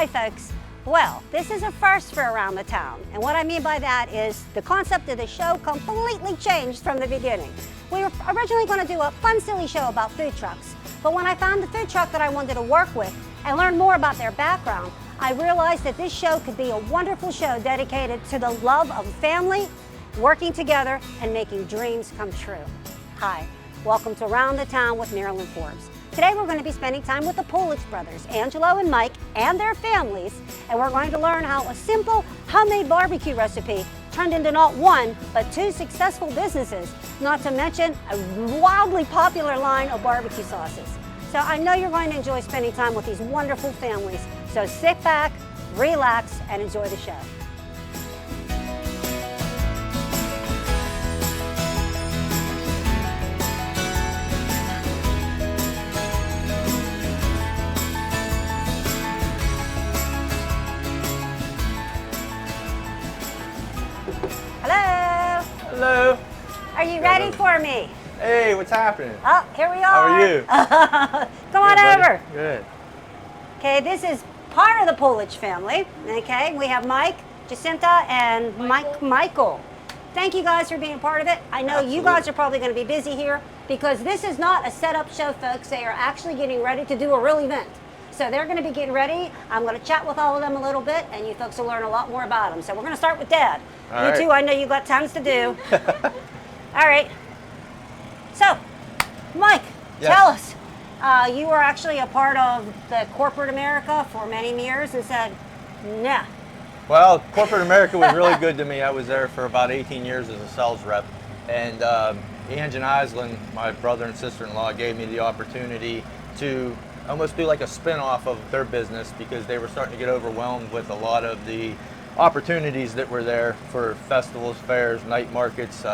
Hi folks. Well, this is a first for Around the Town, and what I mean by that is the concept of the show completely changed from the beginning. We were originally going to do a fun, silly show about food trucks, but when I found the food truck that I wanted to work with and learn more about their background, I realized that this show could be a wonderful show dedicated to the love of family, working together, and making dreams come true. Hi, welcome to Around the Town with Marilyn Forbes. Today we're going to be spending time with the Poulich brothers, Angelo and Mike, and their families, and we're going to learn how a simple homemade barbecue recipe turned into not one, but two successful businesses, not to mention a wildly popular line of barbecue sauces. So I know you're going to enjoy spending time with these wonderful families, so sit back, relax, and enjoy the show. Hello. Are you ready for me? Hey, what's happening? Oh, here we are. How are you? Come on over. Good. Okay, this is part of the Poulich family. Okay, we have Mike, Jacinta, and Michael. Thank you guys for being a part of it. I know you guys are probably going to be busy here because this is not a setup show, folks. They are actually getting ready to do a real event. So they're going to be getting ready. I'm going to chat with all of them a little bit, and you folks will learn a lot more about them. So we're going to start with Dad. You two, I know you got tons to do. All right. So, Mike, tell us. You were actually a part of the corporate America for many years and said, nah. Well, corporate America was really good to me. I was there for about 18 years as a sales rep. And Ange and Islin, my brother and sister-in-law, gave me the opportunity to almost do like a spin-off of their business because they were starting to get overwhelmed with a lot of the opportunities that were there for festivals, fairs, night markets,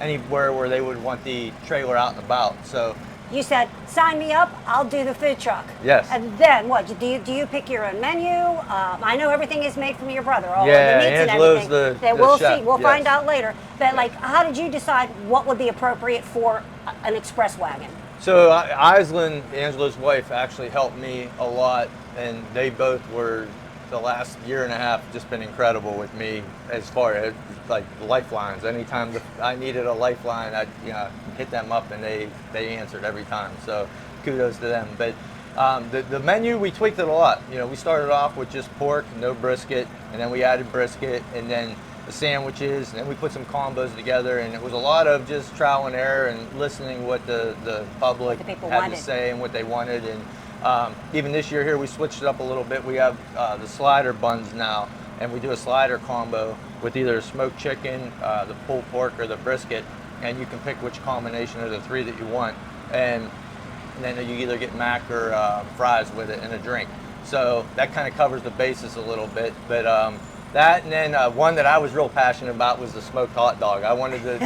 anywhere where they would want the trailer out and about. So you said, sign me up, I'll do the food truck. Yes. And then what, do you pick your own menu? I know everything is made from your brother, all yeah, of the meats Angelo's and everything. the we'll chef. see, we'll find out later. But like, how did you decide what would be appropriate for an express wagon? So Islin, Angelo's wife, actually helped me a lot, and they both were the last year and a half just been incredible with me as far as like lifelines. Anytime I needed a lifeline, I'd hit them up and they answered every time. So kudos to them. But the menu, we tweaked it a lot. We started off with just pork, no brisket, and then we added brisket, and then the sandwiches, and then we put some combos together, and it was a lot of just trial and error and listening what the public had to say and what they wanted. And even this year here, we switched it up a little bit. We have the slider buns now, and we do a slider combo with either smoked chicken, the pulled pork, or the brisket, and you can pick which combination of the three that you want. And then you either get mac or fries with it and a drink. So that kind of covers the basis a little bit. But that, and then one that I was real passionate about was the smoked hot dog. I wanted to,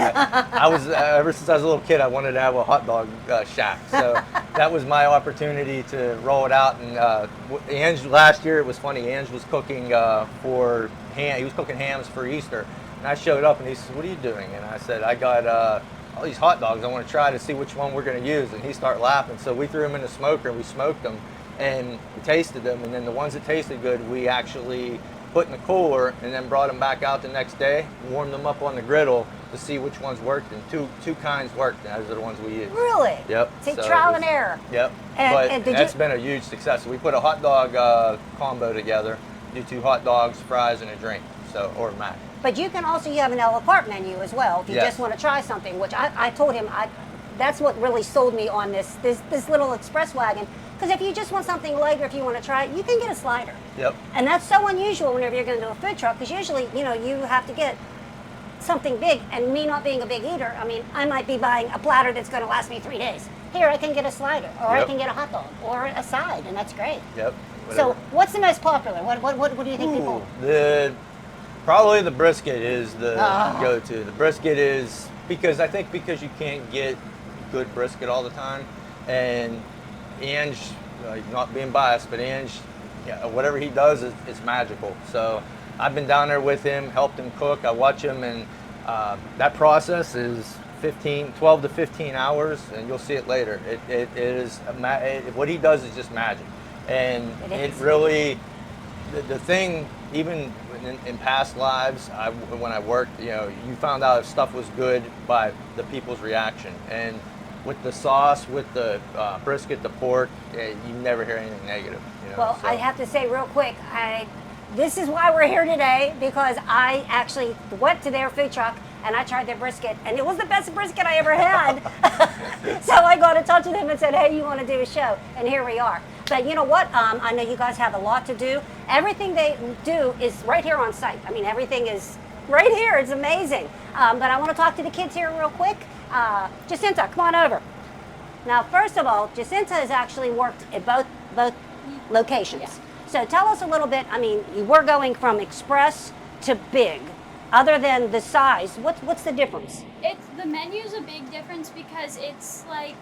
ever since I was a little kid, I wanted to have a hot dog shack. So that was my opportunity to roll it out. And Ange, last year, it was funny, Ange was cooking he was cooking hams for Easter. And I showed up and he said, what are you doing? And I said, I got all these hot dogs. I want to try to see which one we're going to use. And he started laughing. So we threw them in the smoker and we smoked them and we tasted them. And then the ones that tasted good, we actually put in the cooler and then brought them back out the next day, warmed them up on the griddle to see which ones worked, and two kinds worked, and those are the ones we used. Really? Yep. See, trial and error. Yep. And that's been a huge success. We put a hot dog combo together, do 2 hot dogs, fries, and a drink, or mac. But you can also, you have an a la carte menu as well, if you just want to try something, which I told him, that's what really sold me on this little express wagon. Because if you just want something lighter, if you want to try it, you can get a slider. Yep. And that's so unusual whenever you're going to do a food truck, because usually, you have to get something big. And me not being a big eater, I might be buying a platter that's going to last me 3 days. Here, I can get a slider, or I can get a hot dog, or a side, and that's great. Yep. Whatever. So, what's the most popular? What do you think people? Probably the brisket is the go-to. The brisket is because you can't get good brisket all the time, and Ange, not being biased, but Ange, whatever he does is magical. So I've been down there with him, helped him cook. I watch him, and that process is 12 to 15 hours, and you'll see it later. It is what he does is just magic, and it really the thing, even in past lives, when I worked, you know, you found out if stuff was good by the people's reaction. And with the sauce, with the brisket, the pork, you never hear anything negative. You know? Well, so. I have to say real quick, this is why we're here today, because I actually went to their food truck and I tried their brisket, and it was the best brisket I ever had. So I got in touch with them and said, hey, you want to do a show? And here we are. But you know what? I know you guys have a lot to do. Everything they do is right here on site. I mean, everything is right here. It's amazing. But I want to talk to the kids here real quick. Jacinta, come on over. Now, first of all, Jacinta has actually worked at both locations. Yeah. So tell us a little bit. I mean, you were going from express to big. Other than the size, what's the difference? The menu's a big difference because it's like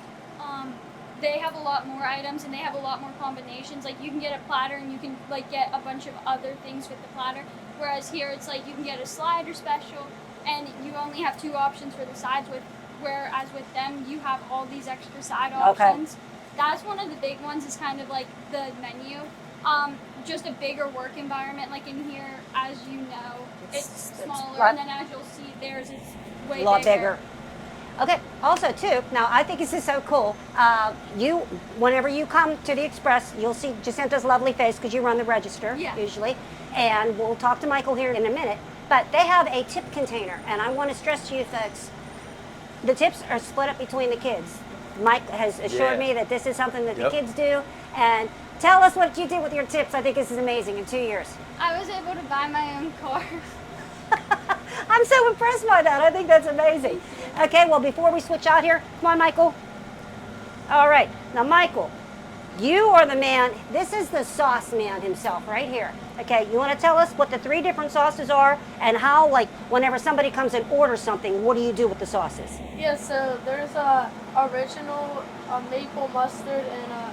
they have a lot more items and they have a lot more combinations. Like you can get a platter and you can like get a bunch of other things with the platter. Whereas here it's like you can get a slider special and you only have 2 options for the sides. Whereas with them you have all these extra side options. Okay. That's one of the big ones. Is kind of like the menu. Just a bigger work environment. Like in here, as you know, it's smaller, and then as you'll see, theirs is way bigger. Okay. Also, too, now I think this is so cool. Whenever you come to the Express, you'll see Jacinta's lovely face because you run the register usually, and we'll talk to Michael here in a minute. But they have a tip container, and I want to stress to you folks, the tips are split up between the kids. Mike has assured me that this is something that the kids do, and tell us what you did with your tips. I think this is amazing in 2 years. I was able to buy my own car. I'm so impressed by that. I think that's amazing. Okay, well, before we switch out here, come on, Michael. All right. Now, Michael, you are the man. This is the sauce man himself right here. Okay, you want to tell us what the 3 different sauces are and how, like, whenever somebody comes and orders something, what do you do with the sauces? Yeah, so there's a original maple mustard and a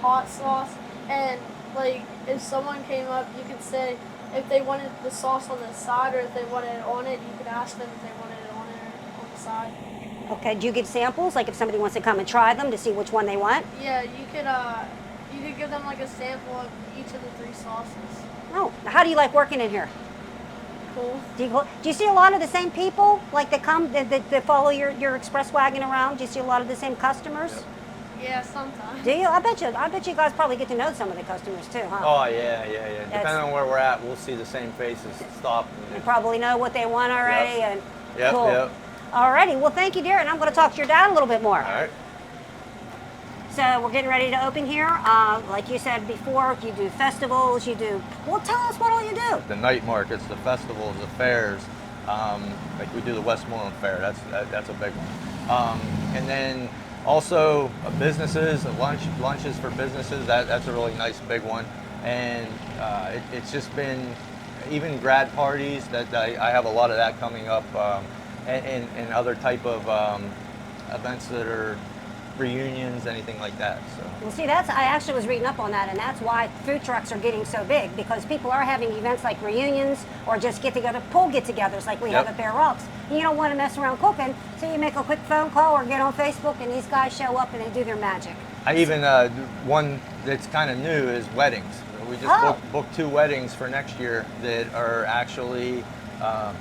hot sauce, and like if someone came up, you could say if they wanted the sauce on the side or if they wanted it on it. You could ask them if they wanted it on it or on the side. Okay, do you give samples, like if somebody wants to come and try them to see which one they want? Yeah, you could give them like a sample of each of the 3 sauces. Oh, how do you like working in here? Cool. Do you see a lot of the same people, like that come, that follow your express wagon around? Do you see a lot of the same customers? Yep. Yeah, sometimes. Do you? I bet you guys probably get to know some of the customers too, huh? Oh yeah. Depending on where we're at, we'll see the same faces stop. You probably know what they want already, and cool. Yep. Alrighty, well thank you, dear, and I'm going to talk to your dad a little bit more. All right. So we're getting ready to open here. Like you said before, you do festivals, well, tell us what all you do. The night markets, the festivals, the fairs, like we do the Westmoreland Fair, that's a big one. And then also businesses, lunches for businesses, that's a really nice big one. And it's just been, even grad parties, that I have a lot of that coming up, and other type of events that are reunions, anything like that. So. Well, see, I actually was reading up on that, and that's why food trucks are getting so big, because people are having events like reunions or just pool get-togethers like we have at Bear Rocks. You don't want to mess around cooking, so you make a quick phone call or get on Facebook, and these guys show up and they do their magic. I even, one that's kind of new is weddings. We just booked 2 weddings for next year that are actually,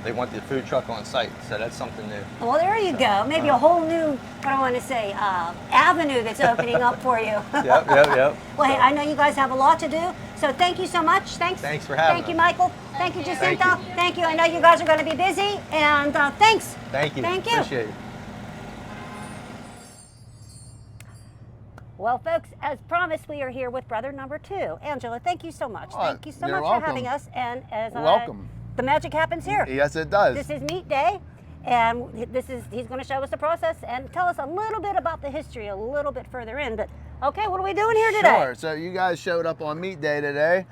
they want the food truck on site, so that's something new. Well, there you go. Maybe a whole new, what do I want to say, avenue that's opening up for you. Yep. Well, hey, I know you guys have a lot to do, so thank you so much. Thanks for having us. Thank you, Michael. Thank you, Jacinta. Thank you. I know you guys are going to be busy, and thanks. Thank you. Appreciate it. Well, folks, as promised, we are here with brother number 2. Angela, thank you so much. Thank you so much for having us. And as welcome. The magic happens here. Yes, it does. This is meat day, and he's going to show us the process and tell us a little bit about the history a little bit further in. But okay, what are we doing here today? Sure. So you guys showed up on meat day today,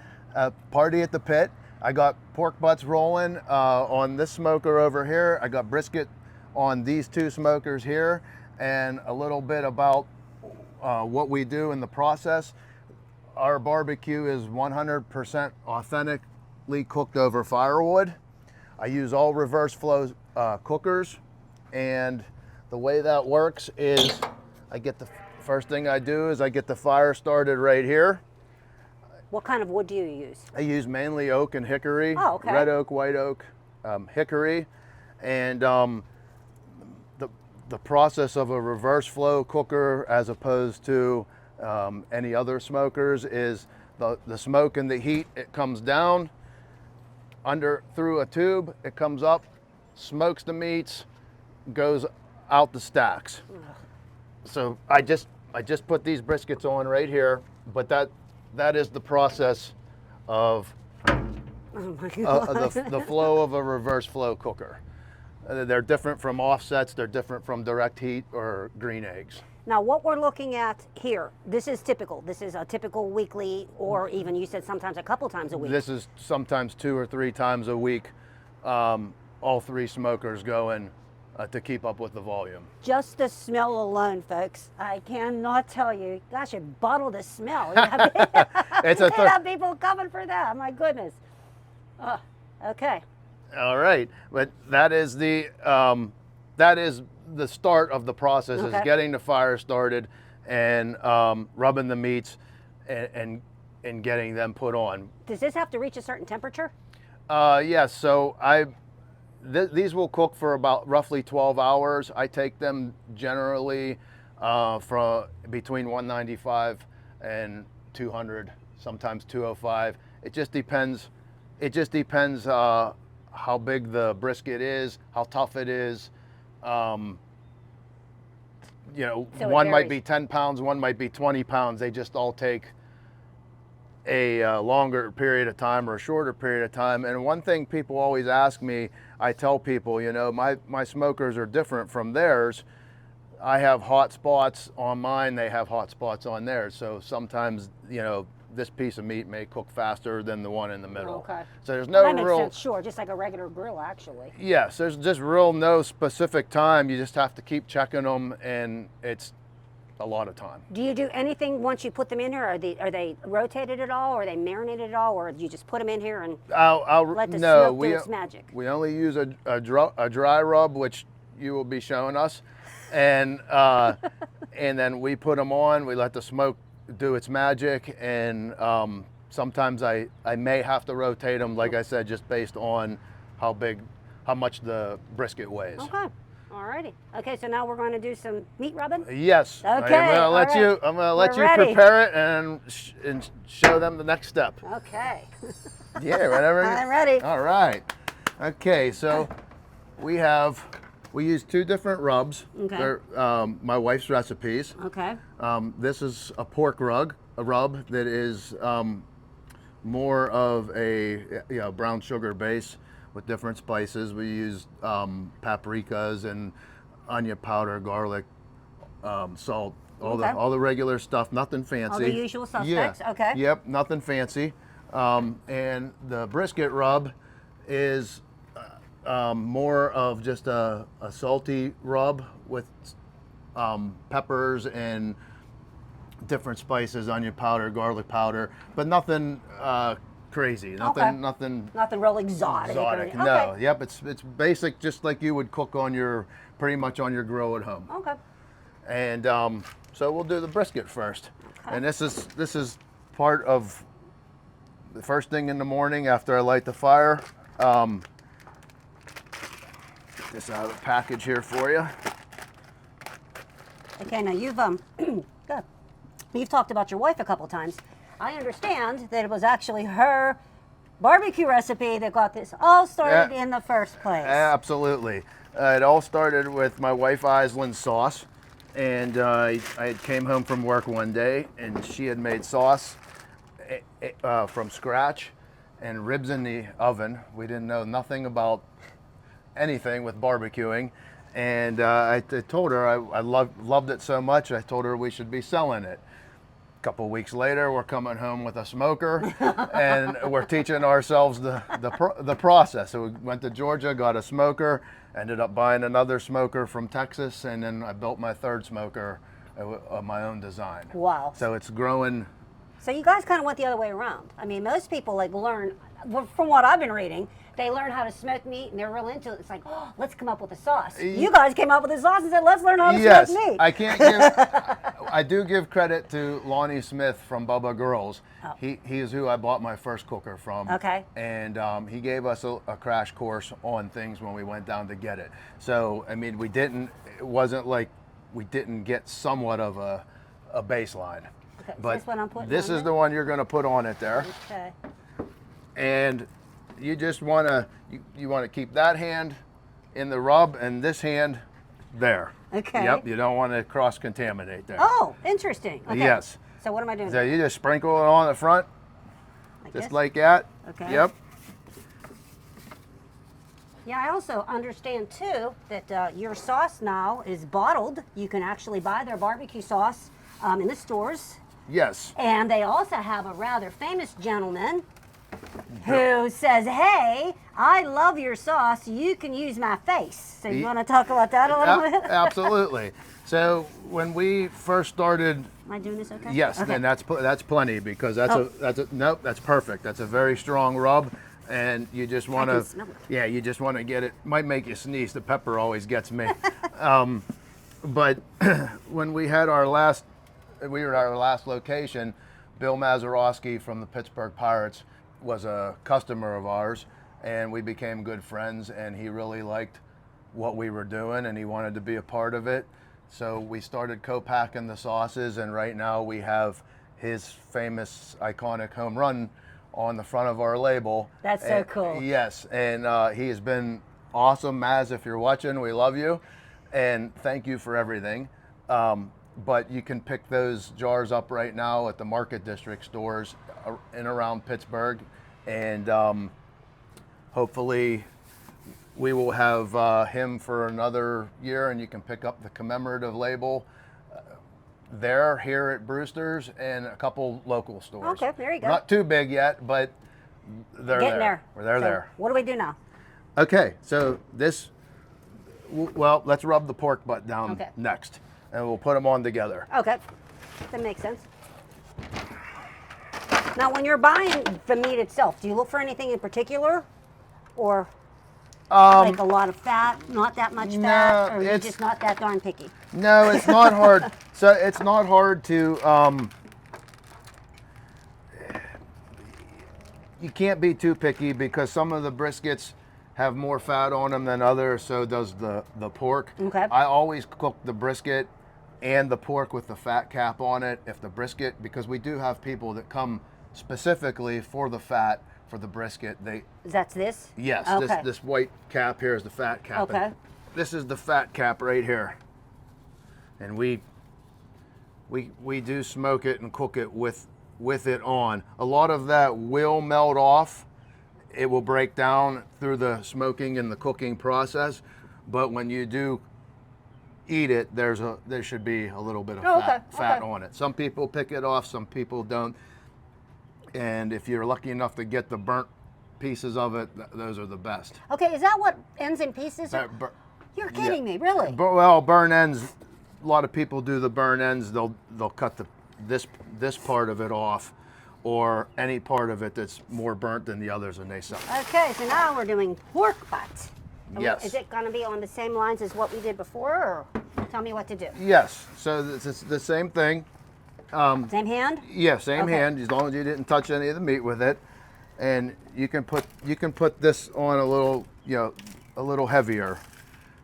party at the pit. I got pork butts rolling on this smoker over here. I got brisket on these 2 smokers here, and a little bit about what we do in the process. Our barbecue is 100% authentically cooked over firewood. I use all reverse flow cookers, and the way that works is first thing I do is I get the fire started right here, What kind of wood do you use? I use mainly oak and hickory. Oh, okay. Red oak, white oak, hickory, and the process of a reverse flow cooker, as opposed to any other smokers, is the smoke and the heat. It comes down through a tube. It comes up, smokes the meats, goes out the stacks. So I just put these briskets on right here, but that is the process of the flow of a reverse flow cooker. They're different from offsets. They're different from direct heat or green eggs. Now, what we're looking at here, this is typical. This is a typical weekly, or even you said sometimes a couple times a week. This is sometimes 2 or 3 times a week. All 3 smokers going to keep up with the volume. Just the smell alone, folks, I cannot tell you. Gosh, you bottle the smell. You have people coming for that. My goodness. Okay. All right, but that is the start of the process. Okay. Is getting the fire started and rubbing the meats and getting them put on. Does this have to reach a certain temperature? Yes. So these will cook for about roughly 12 hours. I take them generally from between 195 and 200, sometimes 205. It just depends. It just depends how big the brisket is, how tough it is. So one might be 10 pounds, one might be 20 pounds. They just all take a longer period of time or a shorter period of time. And one thing people always ask me, I tell people, my smokers are different from theirs. I have hot spots on mine, they have hot spots on theirs. So sometimes, this piece of meat may cook faster than the one in the middle. Okay. So there's no that makes real sense. Sure, just like a regular grill, actually. Yes, there's just no specific time. You just have to keep checking them, and it's a lot of time. Do you do anything once you put them in here? Are they rotated at all? Or are they marinated at all? Or do you just put them in here and let the smoke do its magic? We only use a dry rub, which you will be showing us, and and then we put them on. We let the smoke do its magic, and sometimes I may have to rotate them, like I said, just based on how much the brisket weighs. Okay. Alrighty. Okay, so now we're going to do some meat rubbing? Yes. Okay. I'm gonna let you ready. prepare it and show them the next step. Okay. Yeah, whatever. I'm ready. All right. Okay, so we use 2 different rubs. Okay. They're my wife's recipes. Okay. This is a pork rub that is more of a brown sugar base with different spices. We use paprikas and onion powder, garlic, salt, all the regular stuff, nothing fancy. All the usual suspects, yeah. okay. Yep, nothing fancy. And the brisket rub is more of just a salty rub with peppers and different spices, onion powder, garlic powder, but nothing crazy. Nothing real exotic. No. Okay. Yep. It's basic, just like you would cook pretty much on your grill at home. Okay. And so we'll do the brisket first. Okay. And this is part of the first thing in the morning after I light the fire. Get this out of the package here for you. Okay, now you've talked about your wife a couple times. I understand that it was actually her barbecue recipe that got this all started in the first place. Absolutely. It all started with my wife Island's sauce. And I came home from work one day and she had made sauce from scratch and ribs in the oven. We didn't know nothing about anything with barbecuing. And I told her I loved it so much, I told her we should be selling it. A couple weeks later, we're coming home with a smoker and we're teaching ourselves the process. So we went to Georgia, got a smoker, ended up buying another smoker from Texas, and then I built my 3rd smoker of my own design. Wow. So it's growing. So you guys kind of went the other way around. I mean, most people learn, from what I've been reading, they learn how to smoke meat and they're real into it. It's like, let's come up with a sauce. You guys came up with a sauce and said, let's learn how to smoke meat. I can't give. I do give credit to Lonnie Smith from Bubba Girls. Oh. He is who I bought my first cooker from. Okay. And he gave us a crash course on things when we went down to get it. So, I mean, it wasn't like we didn't get somewhat of a baseline. Okay, is But this what I'm putting this on is there? the one you're going to put on it there. Okay. And you just want to you want to keep that hand in the rub and this hand there. Okay. Yep, you don't want to cross contaminate there. Oh, interesting. Okay. Yes. So what am I doing? So you just sprinkle it on the front, Like just this? like that. Okay. Yep. Yeah, I also understand too that your sauce now is bottled. You can actually buy their barbecue sauce in the stores. Yes. And they also have a rather famous gentleman who says, hey, I love your sauce. You can use my face. So you want to talk about that a little bit? Absolutely. So when we first started, Am I doing this okay? yes, Okay. then that's plenty because nope, that's perfect. That's a very strong rub, and you just want can to, smell it. yeah, you just want to get it. Might make you sneeze. The pepper always gets me. But when we were at our last location, Bill Mazeroski from the Pittsburgh Pirates was a customer of ours, and we became good friends, and he really liked what we were doing and he wanted to be a part of it. So we started co-packing the sauces, and right now we have his famous iconic home run on the front of our label. That's so cool. Yes, and he has been awesome. Maz, if you're watching, we love you and thank you for everything. But you can pick those jars up right now at the Market District stores in around Pittsburgh, and hopefully we will have him for another year, and you can pick up the commemorative label there, here at Brewster's, and a couple local stores. Okay, very good. Not too big yet, but they're Getting there. They're So there. What do we do now? Okay, so this, well, let's rub the pork butt down Okay. next, and we'll put them on together. Okay, that makes sense. Now, when you're buying the meat itself, do you look for anything in particular, or like a lot of fat, not that much fat, or you're it's- just not that darn picky? No, it's not hard. So it's not hard to, you can't be too picky because some of the briskets have more fat on them than others, so does the pork. Okay. I always cook the brisket and the pork with the fat cap on it. If the brisket, because we do have people that come specifically for the fat for the brisket. That's this? Yes, Okay. this white cap here is the fat cap. Okay. And this is the fat cap right here. And we do smoke it and cook it with it on. A lot of that will melt off. It will break down through the smoking and the cooking process, but when you do eat it, there should be a little bit of fat on it. Some people pick it off, some people don't. And if you're lucky enough to get the burnt pieces of it, those are the best. Okay, is that what ends in pieces? You're kidding me, really? Well, burn ends. A lot of people do the burn ends. They'll cut this part of it off, or any part of it that's more burnt than the others, and they sell. Okay, so now we're doing pork butt. Yes. Is it going to be on the same lines as what we did before, or tell me what to do? Yes. So it's the same thing. Same hand? Yeah, same Okay. hand. As long as you didn't touch any of the meat with it, and you can put this on a little, a little heavier.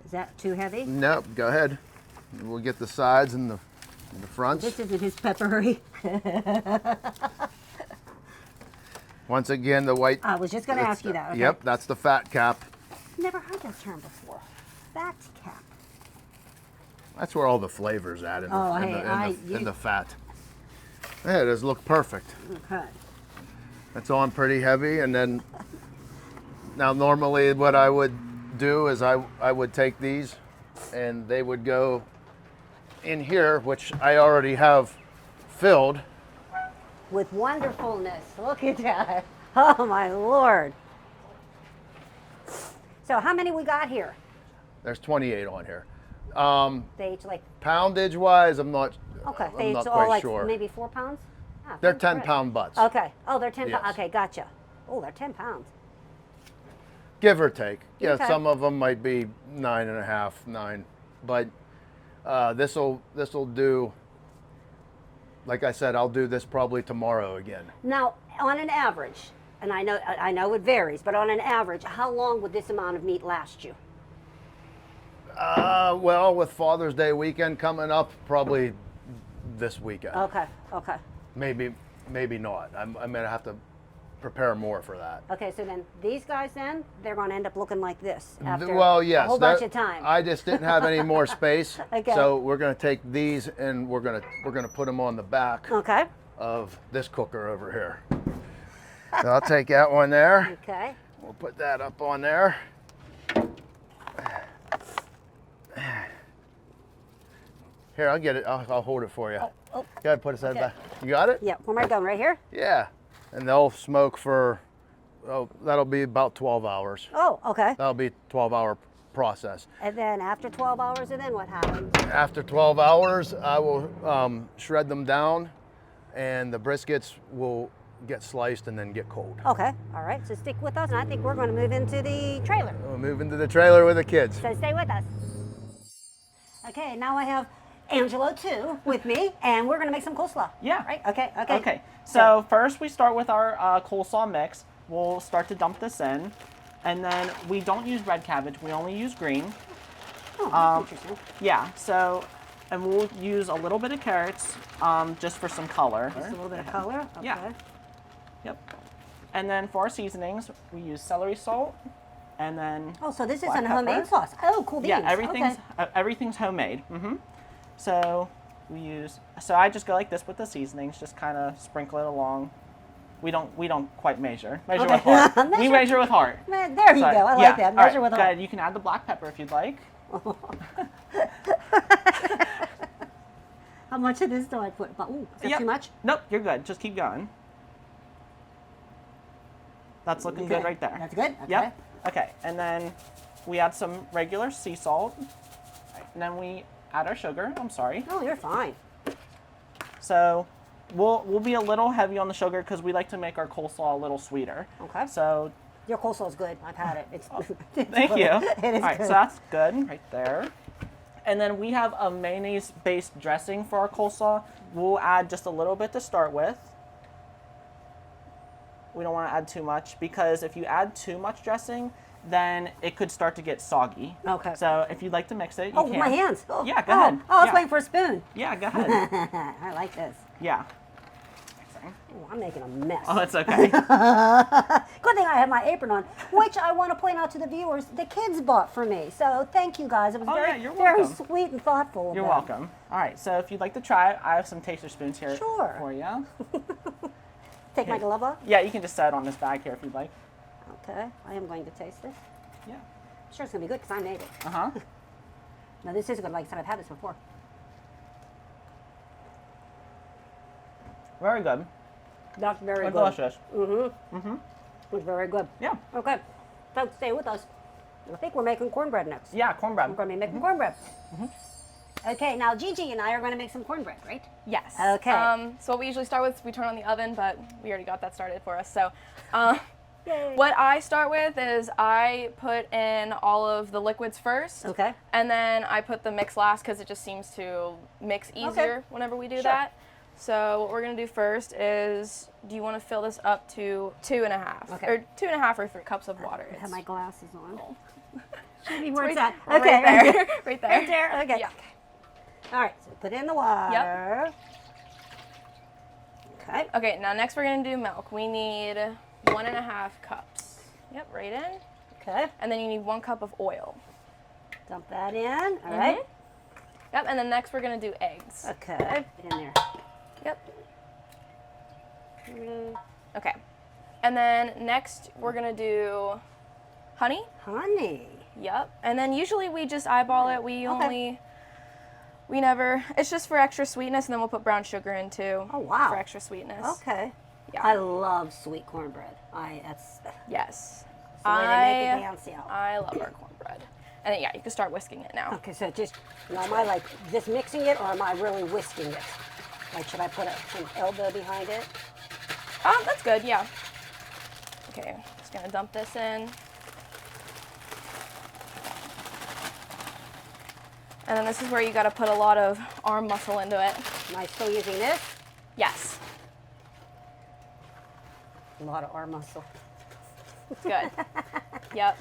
Is that too heavy? Nope. Go ahead. We'll get the sides and the fronts. This isn't his peppery. Once again, the white. I was just going to ask you that. Okay. Yep, that's the fat cap. Never heard that term before. Fat cap. That's where all the flavor's at in Oh, the fat. Yeah, it does look perfect. Okay. It's on pretty heavy, and then now normally what I would do is I would take these, and they would go in here, which I already have filled. With wonderfulness. Look at that. Oh, my Lord. So how many we got here? There's 28 on here. They each like, Poundage wise, I'm not. okay, I'm they not each all quite like sure. maybe 4 pounds? Ah, They're that's great. 10-pound butts, Okay. Oh, they're 10 pounds. Yes. Okay, gotcha. Oh, they're 10 pounds. give or take. Yeah, Okay. some of them might be 9.5, 9, but this'll do like I said, I'll do this probably tomorrow again. Now, on an average, and I know it varies, but on an average, how long would this amount of meat last you? Well, with Father's Day weekend coming up, probably this weekend. Okay, okay. Maybe not. I'm gonna have to prepare more for that. Okay, so then these guys then, they're gonna end up looking like this after Well, yes, a whole bunch of time. I just didn't have any more space, Okay. so we're gonna take these and we're gonna put them on the back Okay, of this cooker over here. So I'll take that one there. okay. We'll put that up on there. Here, I'll get it. I'll hold it for you. Oh, Go ahead, put it okay. back. You got it? Yeah, where am I going, right here? Yeah. And they'll smoke for, that'll be about 12 hours. Oh, okay. That'll be a 12-hour process. And then after 12 hours, and then what happens? After 12 hours, I will shred them down, and the briskets will get sliced and then get cold. Okay, all right, so stick with us, and I think we're gonna move into the trailer. We'll move into the trailer with the kids. So stay with us. Okay, now I have Angelo too with me, and we're gonna make some coleslaw. Yeah. Right? Okay, okay. Okay, so first we start with our coleslaw mix. We'll start to dump this in, and then we don't use red cabbage, we only use green. Oh, that's interesting. Yeah, so, and we'll use a little bit of carrots just for some color. Just a little bit of color. Okay. Yeah. Yep. And then for our seasonings, we use celery salt, and then Oh, so this is black a homemade pepper. sauce. Oh, cool beans. Yeah, everything's Okay. everything's homemade. So I just go like this with the seasonings, just kind of sprinkle it along. We don't quite measure. Measure Okay. with heart. We Measure- measure with heart. Man, there you So, go. I yeah. like that. All Measure right, with go heart. ahead. You can add the black pepper if you'd like. How much of this do I put? Ooh, is that Yep. too much? Nope, you're good. Just keep going. That's looking Okay. good right there. That's good? Okay. Yep. Okay, and then we add some regular sea salt. And then we add our sugar. I'm sorry. Oh, you're fine. So we'll be a little heavy on the sugar because we like to make our coleslaw a little sweeter. Okay. So Your coleslaw is good. I've had it. It's, it's thank good. you. It is All right, good. so that's good right there. And then we have a mayonnaise-based dressing for our coleslaw. We'll add just a little bit to start with. We don't want to add too much because if you add too much dressing, then it could start to get soggy. Okay. So if you'd like to mix it, you Oh, can. my hands. Oh, Yeah, go ahead. Oh, I was Yeah. waiting for a spoon. Yeah, go ahead. I like this. Yeah. Oh, I'm making a mess. Oh, it's okay. Good thing I have my apron on, which I want to point out to the viewers, the kids bought for me. So thank you guys. It was Oh, very, yeah, you're very welcome. sweet and thoughtful. of You're them. welcome. All right, so if you'd like to try it, I have some taster spoons here Sure. for you. Take my glove off. Yeah, you can just set it on this bag here if you'd like. Okay, I am going to taste this. Yeah. I'm sure it's going to be good because I made it. Uh-huh. Now this is good. Like I said, I've had this before. Very good. That's very And good. delicious. It's very good. Yeah. Okay, so stay with us. I think we're making cornbread next. Yeah, cornbread. We're going to be making cornbread. Okay, now Gigi and I are going to make some cornbread, right? Yes. Okay. So what we usually start with is we turn on the oven, but we already got that started for us. So Yay. what I start with is I put in all of the liquids first. Okay. And then I put the mix last because it just seems to mix easier whenever we do that. So what we're going to do first is, do you want to fill this up to 2.5? Okay. Or 2.5 or 3 cups of water. I have It's my glasses on. Show me it's where it's right, at. right Okay. there. Right there. Right there. Okay. Yeah. All right, so put in the water. Okay. Okay, now next we're going to do milk. We need 1.5 cups. Yep, right in. Okay. And then you need 1 cup of oil. Dump that in. All right. Yep, and then next we're going to do eggs. Okay. Put in there. Yep. Okay. And then next we're going to do honey. Honey. Yep. And then usually we just eyeball it. We never, it's just for extra sweetness, and then we'll put brown sugar in too. Oh, wow. For extra sweetness. Okay. Yeah. I love sweet cornbread. That's Yes. the way they make it dance out. I love our cornbread. And then, yeah, you can start whisking it now. Okay, so just, now am I like just mixing it or am I really whisking it? Like, should I put some elbow behind it? That's good, yeah. Okay, just gonna dump this in. And then this is where you gotta put a lot of arm muscle into it. Am I still using this? Yes. A lot of arm muscle. Good. Yep.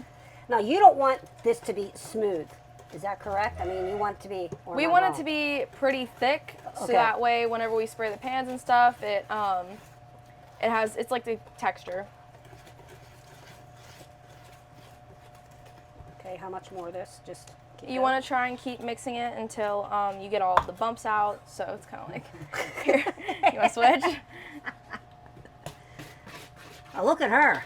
Now, you don't want this to be smooth. Is that correct? I mean, you want it to be... We want it to be pretty thick, so Okay. that way whenever we spray the pans and stuff, it's like the texture. Okay, how much more of this? Just keep You going. want to try and keep mixing it until you get all the bumps out, so it's kind of like, here, you want to switch? Oh, look at her.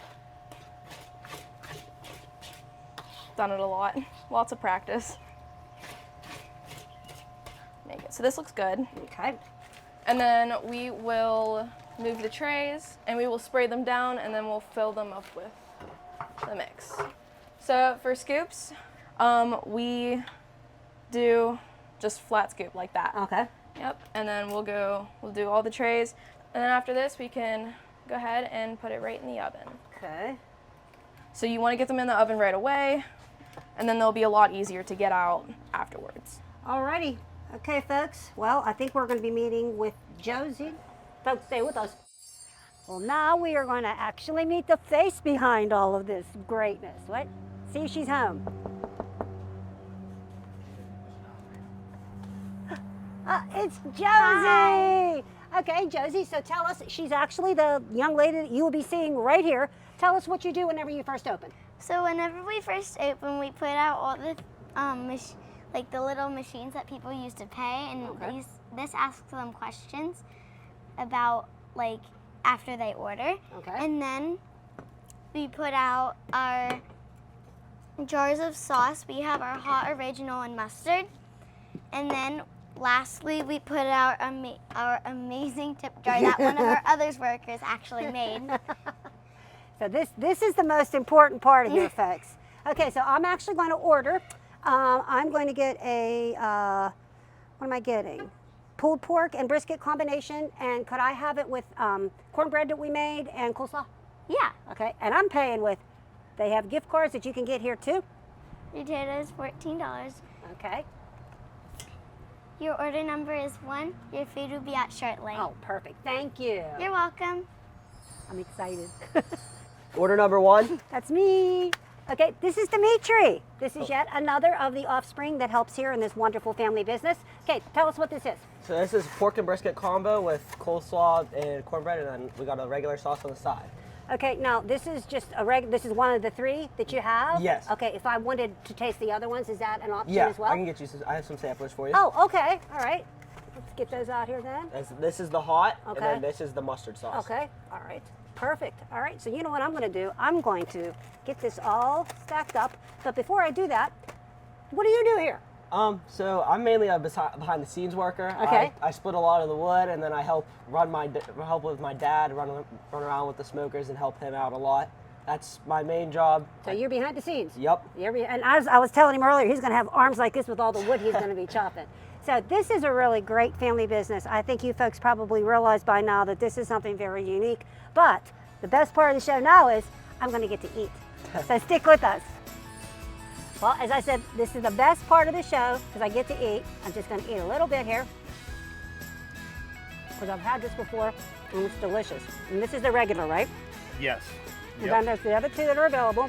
Done it a lot, lots of practice. Make it, so this looks good. Okay. And then we will move the trays and we will spray them down and then we'll fill them up with the mix. So for scoops, we do just flat scoop like that. Okay. Yep, and then we'll do all the trays. And then after this, we can go ahead and put it right in the oven. Okay. So you want to get them in the oven right away, and then they'll be a lot easier to get out afterwards. Alrighty. Okay, folks. Well, I think we're going to be meeting with Josie. Folks, stay with us. Well, now we are going to actually meet the face behind all of this greatness. What? See if she's home. It's Josie. Hi. Okay, Josie, so tell us, she's actually the young lady that you will be seeing right here. Tell us what you do whenever you first open. So whenever we first open, we put out all the like the little machines that people use to pay, and Okay. this asks them questions about like after they order. Okay. And then we put out our jars of sauce. We have our hot original and mustard, and then lastly we put out our amazing tip jar that one of our other workers actually made. So this is the most important part here, folks. Okay, so I'm actually going to order. I'm going to get a, what am I getting? Pulled pork and brisket combination, and could I have it with cornbread that we made and coleslaw? Yeah. Okay, and I'm paying with, they have gift cards that you can get here too. Your total is $14. Okay. Your order number is 1. Your food will be out shortly. Oh, perfect. Thank you. You're welcome. I'm excited. Order number 1. That's me. Okay, this is Dimitri. This is yet another of the offspring that helps here in this wonderful family business. Okay, tell us what this is. So this is pork and brisket combo with coleslaw and cornbread, and then we got a regular sauce on the side. Okay, now this is just this is one of the 3 that you have? Yes. Okay, if I wanted to taste the other ones, is that an option Yeah, as well? I can get you I have some samplers for you. Oh, okay, all right. Let's get those out here then. This is the hot, Okay. and then this is the mustard sauce. Okay, all right, perfect. All right, so you know what I'm gonna do? I'm going to get this all stacked up, but before I do that, what do you do here? So I'm mainly a behind the scenes worker. Okay. I split a lot of the wood, and then I help with my dad, run around with the smokers and help him out a lot. That's my main job. So you're behind the scenes? Yep. And as I was telling him earlier, he's gonna have arms like this with all the wood he's gonna be chopping. So this is a really great family business. I think you folks probably realize by now that this is something very unique. But the best part of the show now is I'm gonna get to eat. So stick with us. Well, as I said, this is the best part of the show because I get to eat. I'm just gonna eat a little bit here because I've had this before and it's delicious. And this is the regular, right? Yes. And then there's the other 2 that are available.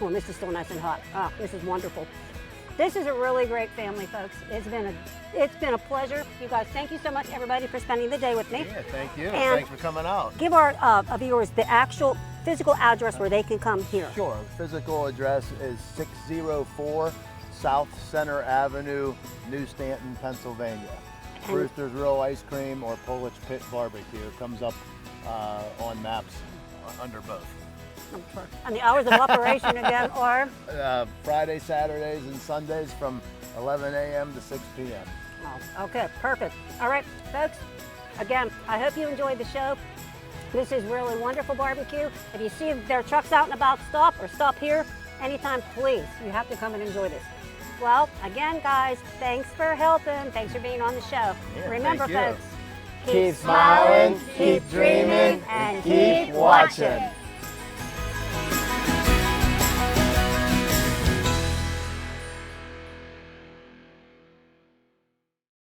Oh, and this is still nice and hot. Oh, this is wonderful. This is a really great family, folks. It's been a pleasure. You guys, thank you so much, everybody, for spending the day with me. Yeah, thank you. And Thanks for coming out. Give our viewers the actual physical address where they can come here. Sure. Physical address is 604 South Center Avenue, New Stanton, Pennsylvania. And- Brewster's Row Ice Cream or Poulich Pit BBQ. It comes up on maps under both. And the hours of operation again are? Friday, Saturdays, and Sundays from 11 a.m. to 6 p.m. Oh, okay, perfect. All right, folks, again, I hope you enjoyed the show. This is really wonderful barbecue. If you see their trucks out and about, stop here anytime, please. You have to come and enjoy this. Well, again, guys, thanks for helping. Thanks for being on the show. Yeah, Remember, thank you. folks, Keep smiling, keep dreaming, and keep watching.